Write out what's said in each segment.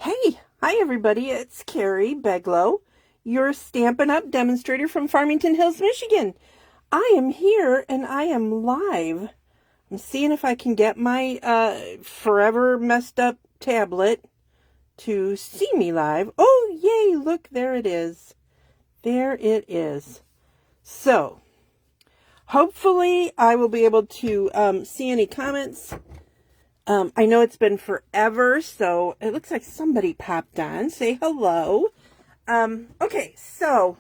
Hey, hi everybody, it's Carrie Beglow, your Stampin' Up! Demonstrator from Farmington Hills, Michigan. I am here and I am live. I'm seeing if I can get my forever messed up tablet to see me live. Oh, yay, look, there it is. There it is. So, hopefully I will be able to see any comments. I know it's been forever, so it looks like somebody popped on. Say hello. Okay, so,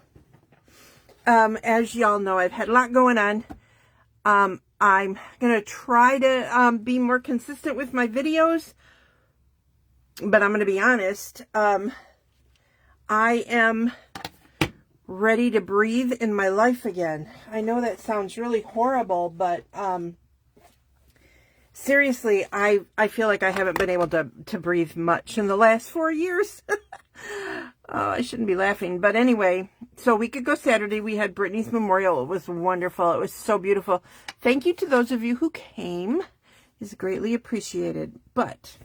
as y'all know, I've had a lot going on. I'm going to try to be more consistent with my videos, but I'm going to be honest. I am ready to breathe in my life again. I know that sounds really horrible, but seriously, I feel like I haven't been able to breathe much in the last 4 years. Oh, I shouldn't be laughing. But anyway, so a week ago Saturday, we had Brittany's memorial. It was wonderful. It was so beautiful. Thank you to those of you who came. It's greatly appreciated. But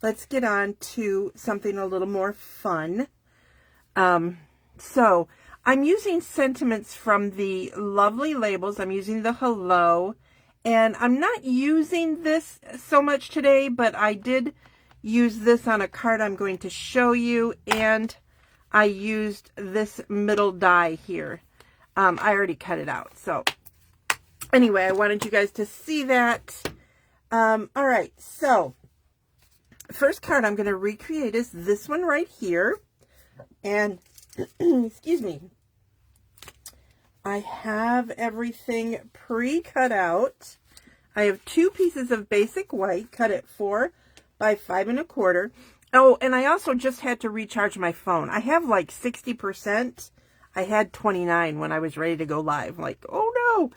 let's get on to something a little more fun. So I'm using sentiments from the lovely labels. I'm using the hello. And I'm not using this so much today, but I did use this on a card I'm going to show you, and I used this middle die here. I already cut it out. So anyway, I wanted you guys to see that. All right, so first card I'm going to recreate is this one right here. And excuse me. I have everything pre-cut out. I have 2 pieces of basic white, cut at 4 by 5 1/4. Oh, and I also just had to recharge my phone. I have like 60%. I had 29 when I was ready to go live. Like, oh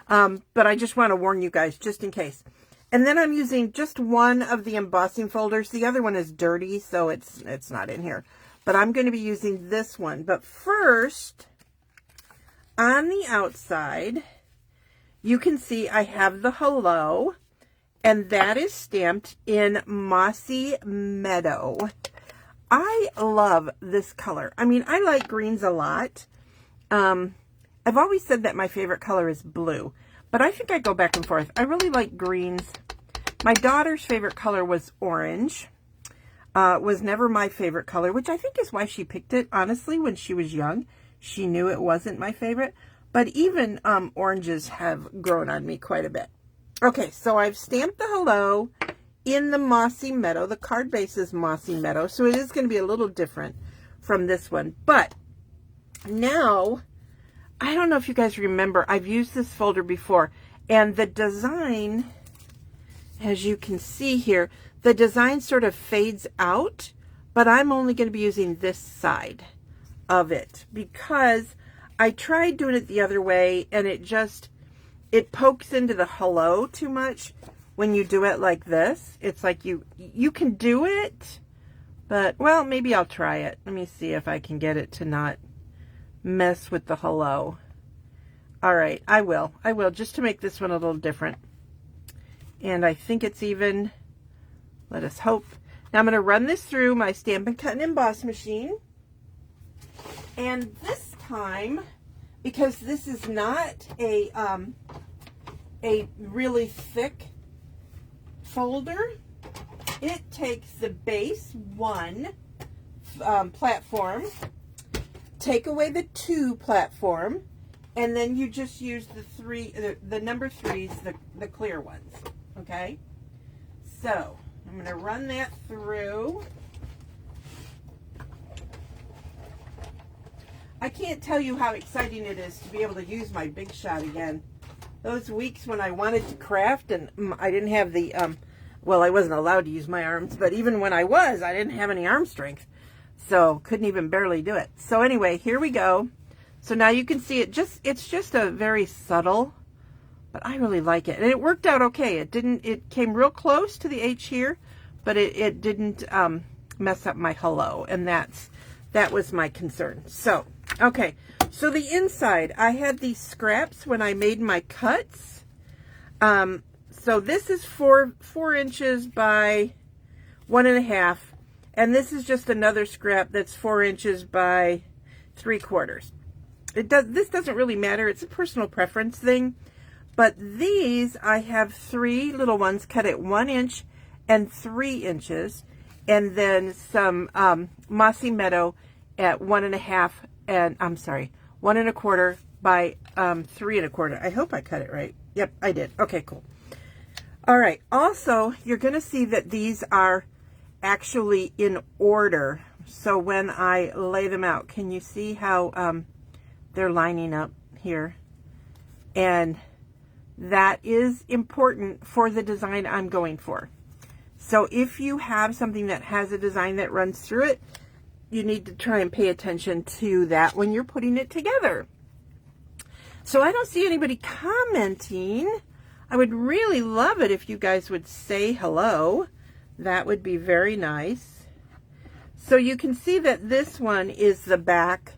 no. But I just want to warn you guys, just in case. And then I'm using just one of the embossing folders. The other one is dirty, so it's not in here. But I'm going to be using this one. But first, on the outside, you can see I have the hello, and that is stamped in Mossy Meadow. I love this color. I mean, I like greens a lot. I've always said that my favorite color is blue, but I think I go back and forth. I really like greens. My daughter's favorite color was orange. Was never my favorite color, which I think is why she picked it, honestly, when she was young. She knew it wasn't my favorite, but even oranges have grown on me quite a bit. Okay, so I've stamped the hello in the Mossy Meadow. The card base is Mossy Meadow, so it is going to be a little different from this one. But now, I don't know if you guys remember, I've used this folder before, and the design, as you can see here, the design sort of fades out, but I'm only going to be using this side of it because I tried doing it the other way, and it pokes into the hello too much when you do it like this. It's like you can do it, but, well, maybe I'll try it. Let me see if I can get it to not mess with the hello. All right, I will, just to make this one a little different. And I think it's even, let us hope. Now I'm going to run this through my Stampin' Cut and Emboss machine. And this time, because this is not a really thick folder, it takes the base 1 platform, take away the 2 platform, and then you just use the number 3s, the clear ones. Okay? So, I'm going to run that through. I can't tell you how exciting it is to be able to use my Big Shot again. Those weeks when I wanted to craft and I didn't have the, well, I wasn't allowed to use my arms, but even when I was, I didn't have any arm strength. So, couldn't even barely do it. So anyway, here we go. So now you can see it's just a very subtle, but I really like it. And it worked out okay. It came real close to the H here, but it didn't mess up my hello. And that was my concern. So, okay. So the inside, I had these scraps when I made my cuts. So this is 4 inches by 1.5. And this is just another scrap that's 4 inches by 3/4. This doesn't really matter. It's a personal preference thing. But these, I have 3 little ones cut at 1 inch and 3 inches. And then some mossy meadow at 1.5 and, I'm sorry, 1 1/4 by 3 1/4. I hope I cut it right. Yep, I did. Okay, cool. All right. Also, you're going to see that these are actually in order. So when I lay them out, can you see how they're lining up here? And that is important for the design I'm going for. So if you have something that has a design that runs through it, you need to try and pay attention to that when you're putting it together. So I don't see anybody commenting. I would really love it if you guys would say hello. That would be very nice. So you can see that this one is the back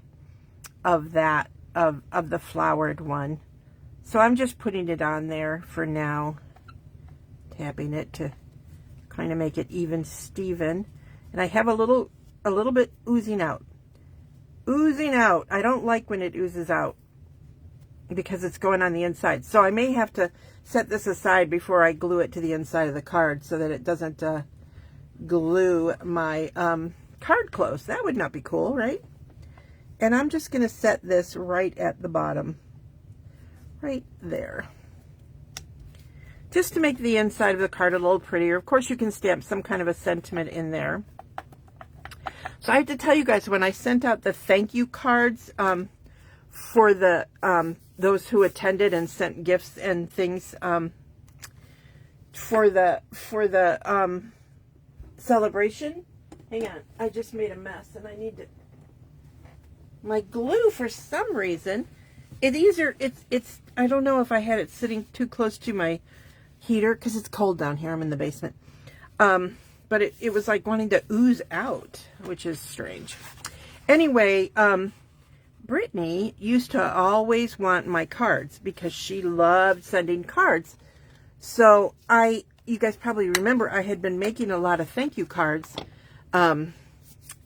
of that, of the flowered one. So I'm just putting it on there for now, tapping it to kind of make it even Steven. And I have a little bit oozing out. Oozing out. I don't like when it oozes out because it's going on the inside. So I may have to set this aside before I glue it to the inside of the card so that it doesn't glue my card close. That would not be cool, right? And I'm just going to set this right at the bottom. Right there. Just to make the inside of the card a little prettier. Of course, you can stamp some kind of a sentiment in there. So I have to tell you guys, when I sent out the thank you cards for the those who attended and sent gifts and things for the celebration. Hang on, I just made a mess and I need to. My glue, for some reason, it's I don't know if I had it sitting too close to my heater because it's cold down here. I'm in the basement. But it was like wanting to ooze out, which is strange. Anyway, Brittany used to always want my cards because she loved sending cards. So you guys probably remember I had been making a lot of thank you cards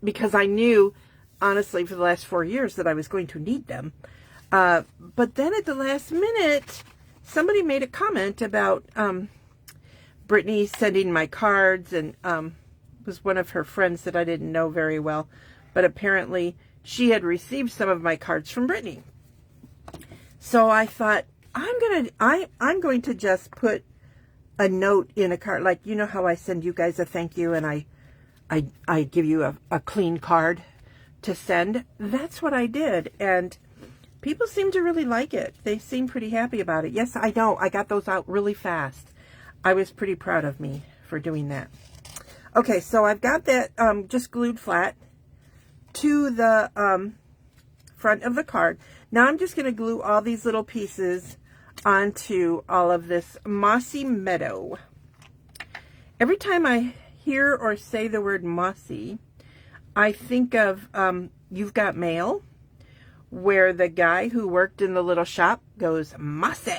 because I knew, honestly, for the last 4 years that I was going to need them. But then at the last minute, somebody made a comment about Brittany sending my cards, and was one of her friends that I didn't know very well, but apparently she had received some of my cards from Brittany. So I thought, I'm going to just put a note in a card, like, you know how I send you guys a thank you and I give you a clean card to send. That's what I did, and people seem to really like it. They seem pretty happy about it. Yes, I know. I got those out really fast. I was pretty proud of me for doing that. Okay, so I've got that just glued flat to the front of the card. Now I'm just going to glue all these little pieces onto all of this mossy meadow. Every time I hear or say the word mossy, I think of You've Got Mail, where the guy who worked in the little shop goes, mossy.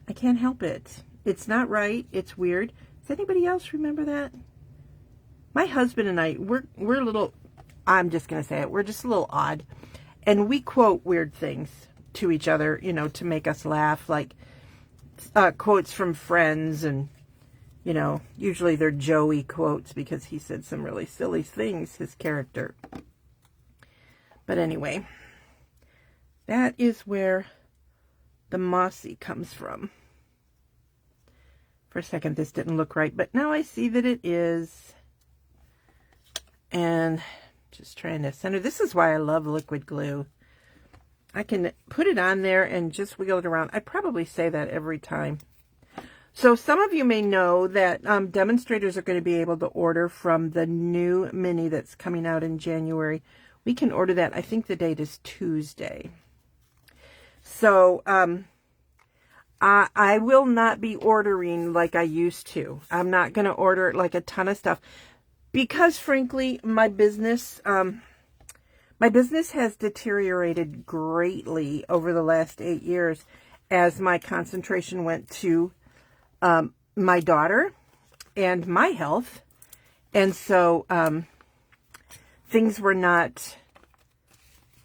I can't help it. It's not right. It's weird. Does anybody else remember that? My husband and I, we're a little, I'm just going to say it, we're just a little odd. And we quote weird things to each other, you know, to make us laugh, like quotes from Friends, and, you know, usually they're Joey quotes because he said some really silly things, his character. But anyway, that is where the mossy comes from. For a second, this didn't look right, but now I see that it is. And just trying to center. This is why I love liquid glue. I can put it on there and just wiggle it around. I probably say that every time. So some of you may know that demonstrators are going to be able to order from the new mini that's coming out in January. We can order that. I think the date is Tuesday. So I will not be ordering like I used to. I'm not going to order like a ton of stuff because, frankly, my business has deteriorated greatly over the last 8 years as my concentration went to my daughter and my health. And so things were not,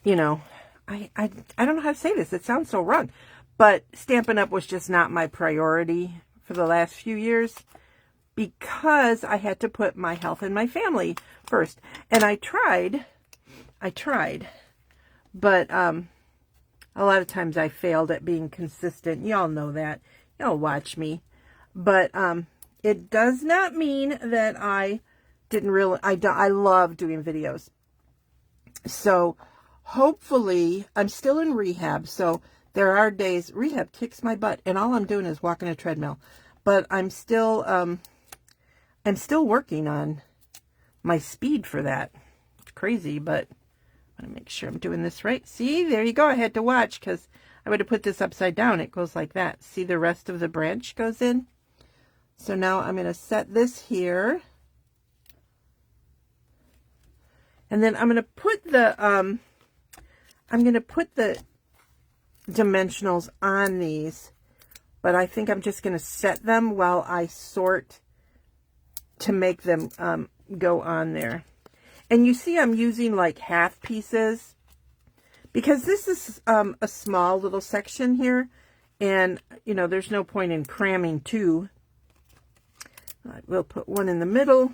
you know, I don't know how to say this. It sounds so wrong. But Stampin' Up! Was just not my priority for the last few years because I had to put my health and my family first. And I tried, but a lot of times I failed at being consistent. Y'all know that. Y'all watch me. But it does not mean that I didn't really, I love doing videos. So hopefully, I'm still in rehab, so there are days, rehab kicks my butt, and all I'm doing is walking a treadmill. But I'm still working on my speed for that. It's crazy, but I want to make sure I'm doing this right. See, there you go. I had to watch because I would have put this upside down. It goes like that. See, the rest of the branch goes in. So now I'm going to set this here. And then I'm going to put the dimensionals on these, but I think I'm just going to set them while I sort to make them go on there. And you see I'm using like half pieces because this is a small little section here, and you know there's no point in cramming two. We'll put one in the middle.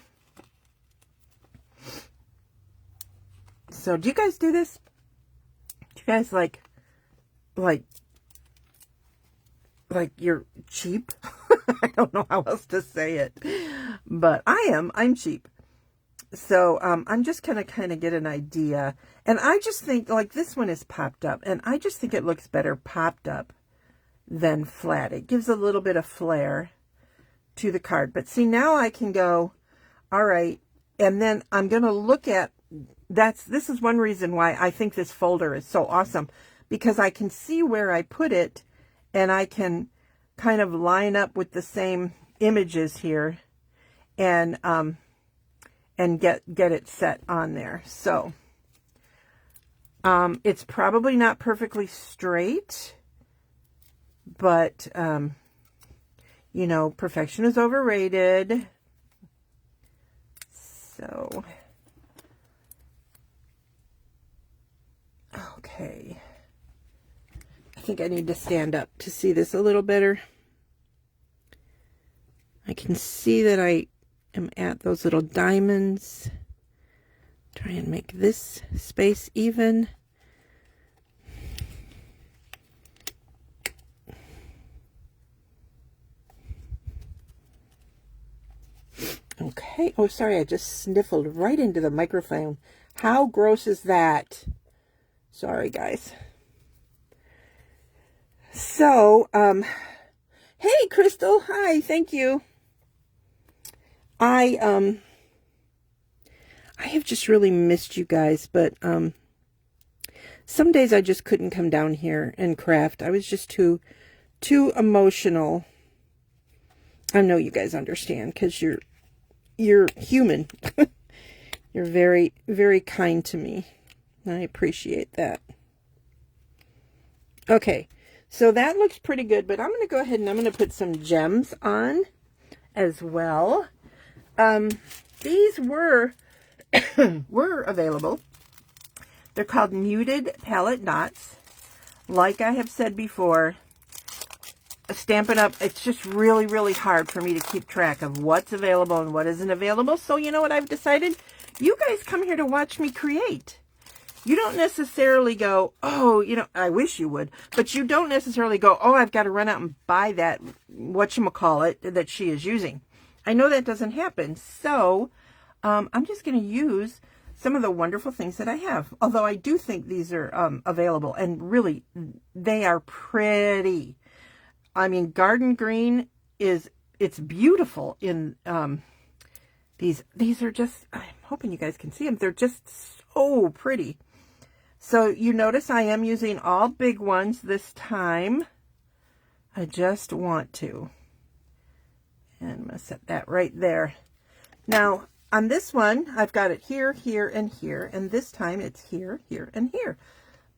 So do you guys do this? Do you guys like you're cheap? I don't know how else to say it, but I'm cheap. So I'm just gonna kind of get an idea, and I just think like this one is popped up, and I just think it looks better popped up than flat. It gives a little bit of flair to the card. But see, now I can go, all right, and then I'm gonna look at this is one reason why I think this folder is so awesome, because I can see where I put it, and I can kind of line up with the same images here, and get it set on there. So it's probably not perfectly straight, but you know, perfection is overrated. So okay, I think I need to stand up to see this a little better. I can see that I am at those little diamonds. Try and make this space even. Okay. Oh, sorry, I just sniffled right into the microphone. How gross is that? Sorry, guys. So, hey, Crystal. Hi, thank you. I have just really missed you guys, but some days I just couldn't come down here and craft. I was just too emotional. I know you guys understand because you're human. You're very, very kind to me. I appreciate that. Okay, so that looks pretty good, but I'm going to go ahead and I'm going to put some gems on as well. These were available. They're called muted palette dots. Like I have said before, Stampin' Up, it's just really, really hard for me to keep track of what's available and what isn't available. So you know what I've decided? You guys come here to watch me create. You don't necessarily go, oh, you know, I wish you would, but you don't necessarily go, oh, I've got to run out and buy that whatchamacallit that she is using. I know that doesn't happen. So I'm just going to use some of the wonderful things that I have. Although I do think these are available, and really they are pretty. I mean, garden green it's beautiful in these are just, I'm hoping you guys can see them. They're just so pretty. So you notice I am using all big ones this time. I just want to. And I'm going to set that right there. Now, on this one, I've got it here, here, and here. And this time it's here, here, and here.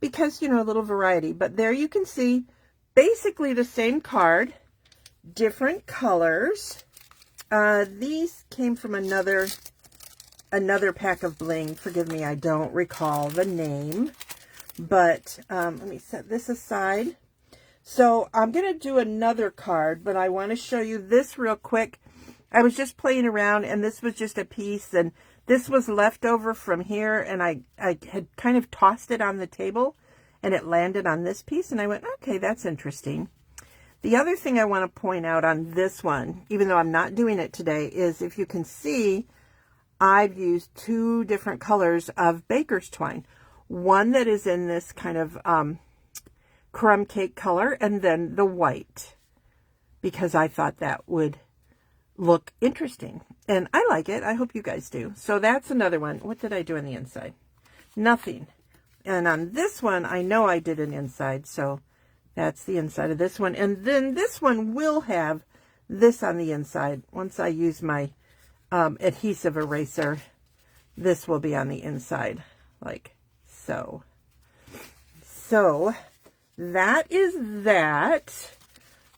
Because, you know, a little variety. But there you can see basically the same card, different colors. These came from another another pack of bling. Forgive me, I don't recall the name. But let me set this aside. So I'm going to do another card, but I want to show you this real quick. I was just playing around, and this was just a piece, and this was left over from here, and I had kind of tossed it on the table, and it landed on this piece, and I went, okay, that's interesting. The other thing I want to point out on this one, even though I'm not doing it today, is if you can see, I've used 2 different colors of baker's twine. One that is in this kind of crumb cake color, and then the white, because I thought that would look interesting. And I like it. I hope you guys do. So that's another one. What did I do on the inside? Nothing. And on this one, I know I did an inside, so that's the inside of this one. And then this one will have this on the inside. Once I use my adhesive eraser, this will be on the inside, like so. So that is that.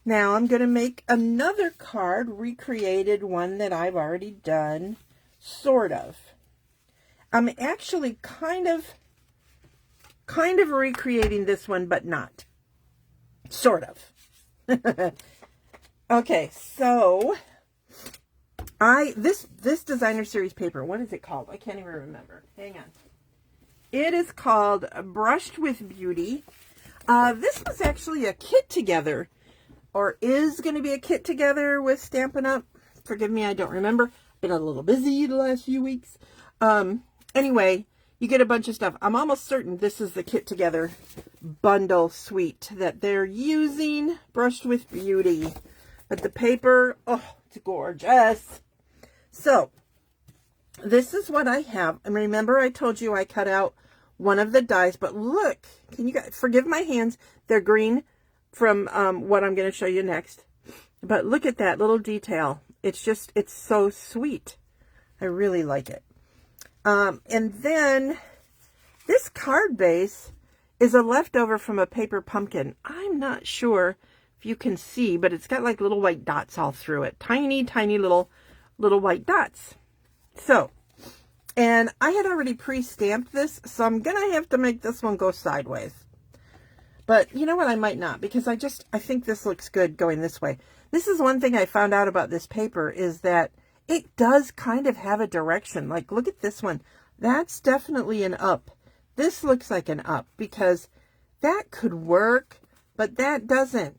Now I'm going to make another card, recreated one that I've already done, sort of. I'm actually kind of recreating this one, but not. Sort of. Okay, so this designer series paper, what is it called? I can't even remember. Hang on. It is called Brushed with Beauty. This was actually a kit together, or is going to be a kit together with Stampin' Up. Forgive me, I don't remember. Been a little busy the last few weeks. Anyway, you get a bunch of stuff. I'm almost certain this is the kit together bundle suite that they're using, Brushed with Beauty. But the paper, oh, it's gorgeous. So, this is what I have. And remember, I told you I cut out one of the dies, but look, can you guys forgive my hands? They're green from what I'm going to show you next. But look at that little detail. It's just, it's so sweet. I really like it. And then this card base is a leftover from a paper pumpkin. I'm not sure if you can see, but it's got like little white dots all through it. Tiny, tiny little white dots. So, and I had already pre-stamped this, so I'm going to have to make this one go sideways. But you know what? I might not, because I think this looks good going this way. This is one thing I found out about this paper, is that it does kind of have a direction. Like, look at this one. That's definitely an up. This looks like an up, because that could work, but that doesn't.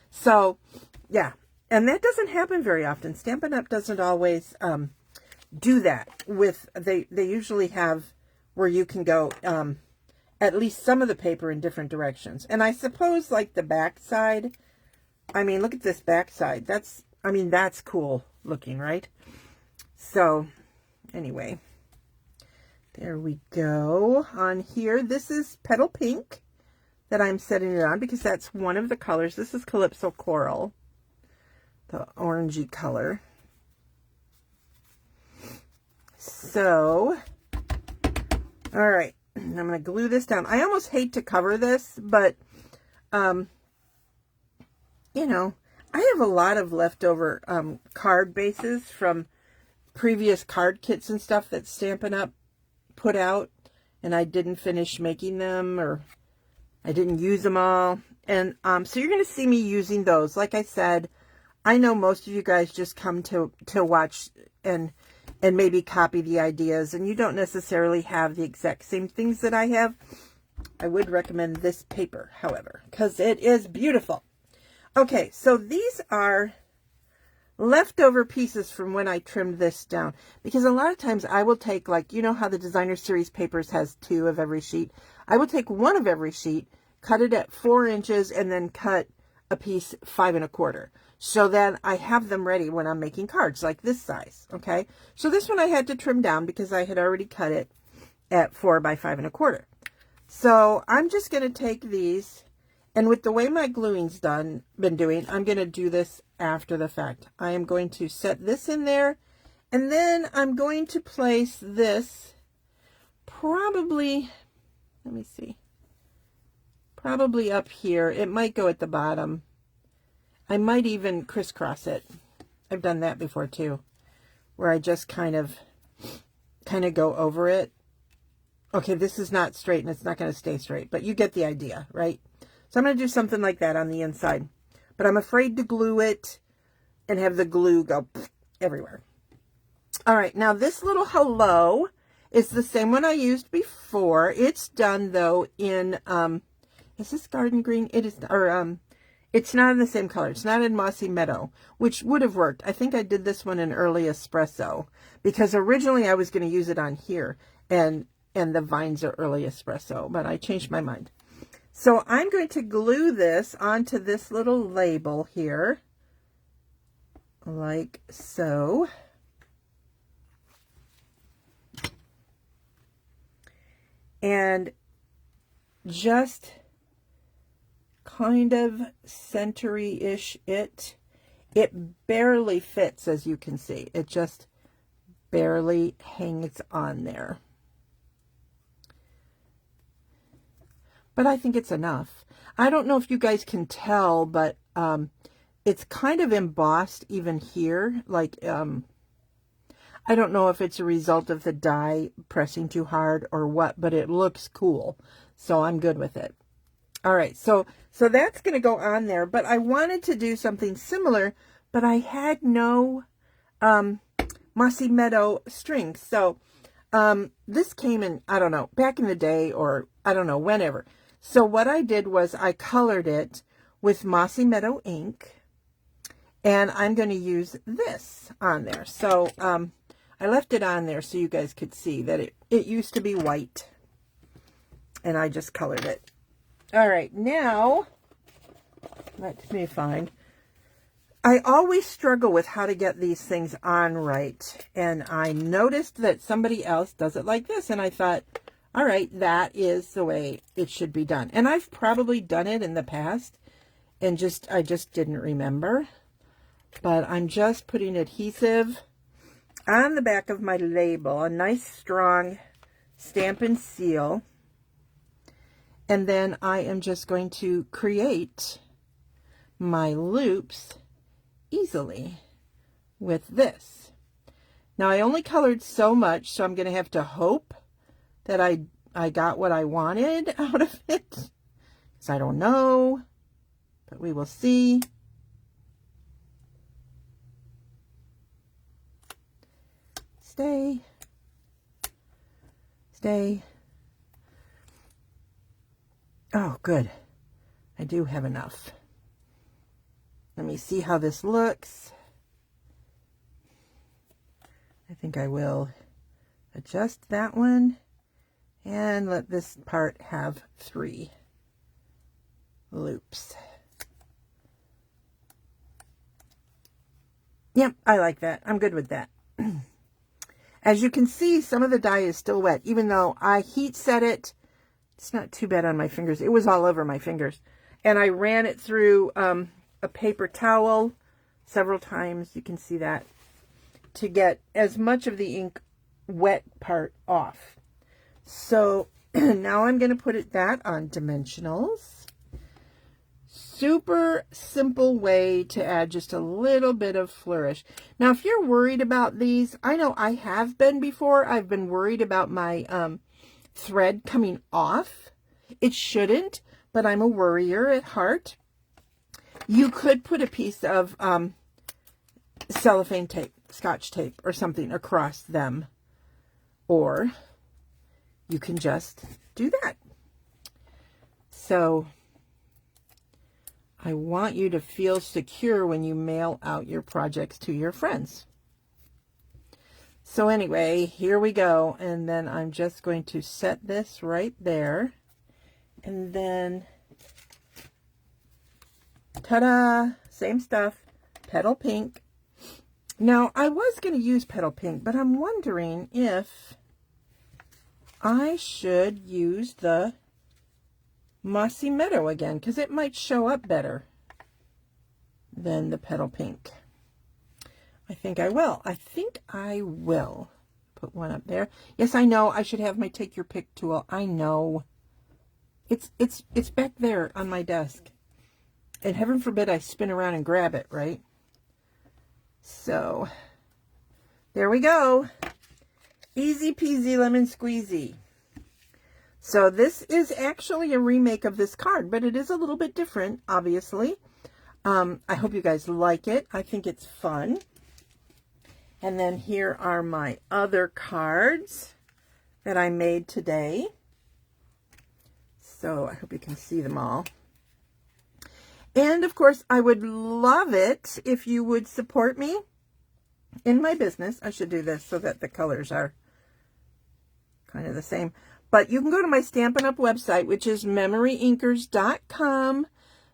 So, yeah. And that doesn't happen very often. Stampin' Up! Doesn't always do that. They usually have where you can go at least some of the paper in different directions. And I suppose like the back side, I mean, look at this back side. That's cool looking, right? So anyway, there we go. On here, this is Petal Pink that I'm setting it on, because that's one of the colors. This is Calypso Coral, the orangey color. So, all right, I'm going to glue this down. I almost hate to cover this, but, you know, I have a lot of leftover card bases from previous card kits and stuff that Stampin' Up! Put out, and I didn't finish making them, or I didn't use them all. And so you're going to see me using those. Like I said, I know most of you guys just come to watch and maybe copy the ideas, and you don't necessarily have the exact same things that I have. I would recommend this paper, however, because it is beautiful. Okay, so these are leftover pieces from when I trimmed this down, because a lot of times I will take, like, you know how the designer series papers has 2 of every sheet? I will take 1 of every sheet, cut it at 4 inches, and then cut a piece 5 1/4. So then I have them ready when I'm making cards like this size. Okay. So this one I had to trim down because I had already cut it at 4 by 5 1/4. So I'm just going to take these, and with the way my gluing's been doing, I'm going to do this after the fact. I am going to set this in there, and then I'm going to place this probably, let me see, probably up here. It might go at the bottom. I might even crisscross it. I've done that before too, where I just kind of kind of go over it. Okay, this is not straight and it's not going to stay straight, but you get the idea, right? So I'm going to do something like that on the inside, but I'm afraid to glue it and have the glue go everywhere. All right, now this little hello is the same one I used before. It's done though in, is this garden green? It is, or it's not in the same color. It's not in Mossy Meadow, which would have worked. I think I did this one in Early Espresso because originally I was going to use it on here and the vines are Early Espresso, but I changed my mind. So I'm going to glue this onto this little label here, like so. And just kind of centery-ish it. It barely fits, as you can see. It just barely hangs on there. But I think it's enough. I don't know if you guys can tell, but it's kind of embossed even here. Like, I don't know if it's a result of the die pressing too hard or what, but it looks cool. So I'm good with it. All right, so that's going to go on there. But I wanted to do something similar, but I had no Mossy Meadow string. So this came in, I don't know, back in the day, or I don't know, whenever. So what I did was I colored it with Mossy Meadow ink, and I'm going to use this on there. So I left it on there so you guys could see that it used to be white, and I just colored it. All right, now, let me find. I always struggle with how to get these things on right, and I noticed that somebody else does it like this, and I thought, all right, that is the way it should be done. And I've probably done it in the past, and I just didn't remember. But I'm just putting adhesive on the back of my label, a nice strong stamp and seal. And then I am just going to create my loops easily with this. Now I only colored so much, so I'm going to have to hope that I got what I wanted out of it. Because I don't know, but we will see. Stay. Stay. Oh, good. I do have enough. Let me see how this looks. I think I will adjust that one and let this part have 3 loops. Yep, I like that. I'm good with that. As you can see, some of the dye is still wet, even though I heat set it. It's not too bad on my fingers. It was all over my fingers. And I ran it through a paper towel several times. You can see that, to get as much of the ink wet part off. So now I'm going to put that on dimensionals. Super simple way to add just a little bit of flourish. Now, if you're worried about these, I know I have been before. I've been worried about my thread coming off. It shouldn't, but I'm a worrier at heart. You could put a piece of cellophane tape, Scotch tape, or something across them, or you can just do that. So I want you to feel secure when you mail out your projects to your friends. So anyway, here we go. And then I'm just going to set this right there. And then, ta-da, same stuff, petal pink. Now, I was going to use petal pink, but I'm wondering if I should use the Mossy Meadow again, because it might show up better than the petal pink. I think I will. I think I will put one up there. Yes, I know I should have my take your pick tool. I know. It's back there on my desk. And heaven forbid I spin around and grab it, right? So there we go. Easy peasy lemon squeezy. So this is actually a remake of this card, but it is a little bit different, obviously. I hope you guys like it. I think it's fun. And then here are my other cards that I made today. So I hope you can see them all. And of course, I would love it if you would support me in my business. I should do this so that the colors are kind of the same. But you can go to my Stampin' Up! Website, which is MemoryINKers.com.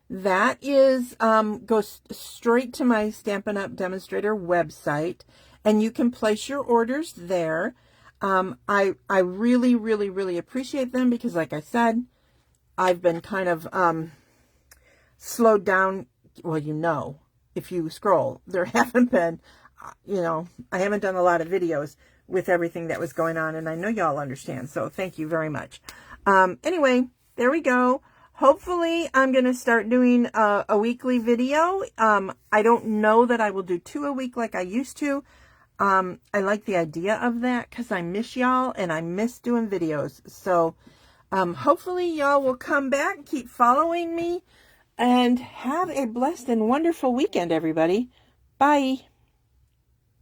That is, goes straight to my Stampin' Up! Demonstrator website, and you can place your orders there. I really, really, really appreciate them because, like I said, I've been kind of slowed down. Well, you know, if you scroll, there haven't been, I haven't done a lot of videos with everything that was going on, and I know y'all understand, so thank you very much. Anyway, there we go. Hopefully, I'm going to start doing a weekly video. I don't know that I will do 2 a week like I used to. I like the idea of that because I miss y'all and I miss doing videos. So, hopefully y'all will come back, keep following me, and have a blessed and wonderful weekend, everybody. Bye.